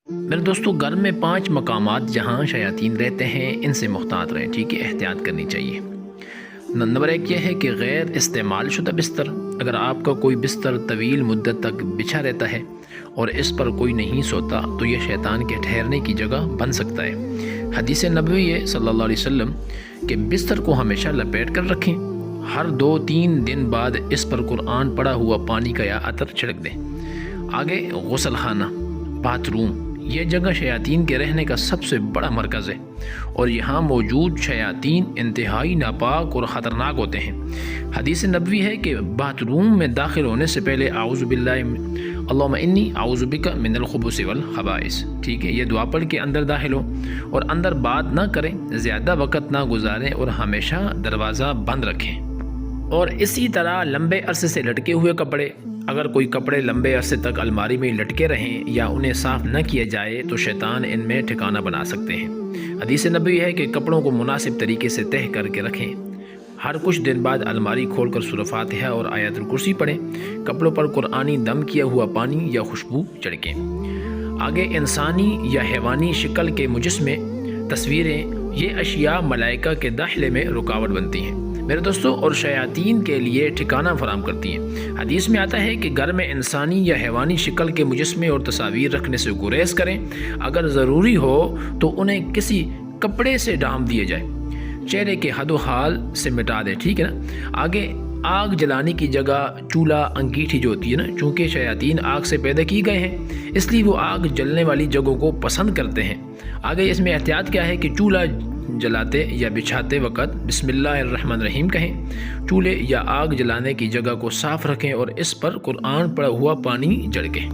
میرے دوستو، گھر میں 5 مقامات جہاں شیاطین رہتے ہیں، ان سے محتاط رہیں، ٹھیک ہے؟ احتیاط کرنی چاہیے۔ نمبر 1 یہ ہے کہ غیر استعمال شدہ بستر۔ اگر آپ کا کوئی بستر طویل مدت تک بچھا رہتا ہے اور اس پر کوئی نہیں سوتا تو یہ شیطان کے ٹھہرنے کی جگہ بن سکتا ہے۔ حدیث نبوی ہے صلی اللہ علیہ وسلم کہ بستر کو ہمیشہ لپیٹ کر رکھیں، ہر 2-3 دن بعد اس پر قرآن پڑھا ہوا پانی کا یا عطر چھڑک دیں۔ آگے غسل خانہ، باتھ روم، یہ جگہ شیاطین کے رہنے کا سب سے بڑا مرکز ہے اور یہاں موجود شیاطین انتہائی ناپاک اور خطرناک ہوتے ہیں۔ حدیث نبوی ہے کہ باتھ روم میں داخل ہونے سے پہلے اعوذ باللہ اللہم انی اعوذ بک من الخبث والخبائث، ٹھیک ہے؟ یہ دعا پڑھ کے اندر داخل ہو اور اندر بات نہ کریں، زیادہ وقت نہ گزاریں اور ہمیشہ دروازہ بند رکھیں۔ اور اسی طرح لمبے عرصے سے لٹکے ہوئے کپڑے، اگر کوئی کپڑے لمبے عرصے تک الماری میں لٹکے رہیں یا انہیں صاف نہ کیا جائے تو شیطان ان میں ٹھکانہ بنا سکتے ہیں۔ حدیث نبوی ہے کہ کپڑوں کو مناسب طریقے سے تہہ کر کے رکھیں، ہر کچھ دن بعد الماری کھول کر سورہ فاتحہ اور آیت الکرسی پڑھیں، کپڑوں پر قرآنی دم کیا ہوا پانی یا خوشبو چھڑکیں۔ آگے انسانی یا حیوانی شکل کے مجسمے، تصویریں، یہ اشیاء ملائکہ کے داخلے میں رکاوٹ بنتی ہیں میرے دوستو، اور شیاطین کے لیے ٹھکانہ فراہم کرتی ہیں۔ حدیث میں آتا ہے کہ گھر میں انسانی یا حیوانی شکل کے مجسمے اور تصاویر رکھنے سے گریز کریں، اگر ضروری ہو تو انہیں کسی کپڑے سے ڈھانپ دیے جائے، چہرے کے حد و حال سے مٹا دیں، ٹھیک ہے نا؟ آگے آگ جلانے کی جگہ چولہا، انگیٹھی جو ہوتی ہے نا، چونکہ شیاطین آگ سے پیدا کی گئے ہیں اس لیے وہ آگ جلنے والی جگہوں کو پسند کرتے ہیں۔ آگے اس میں احتیاط کیا ہے کہ چولہا جلاتے یا بچھاتے وقت بسم اللہ الرحمن الرحیم کہیں، چولہے یا آگ جلانے کی جگہ کو صاف رکھیں اور اس پر قرآن پڑھا ہوا پانی چھڑکیں۔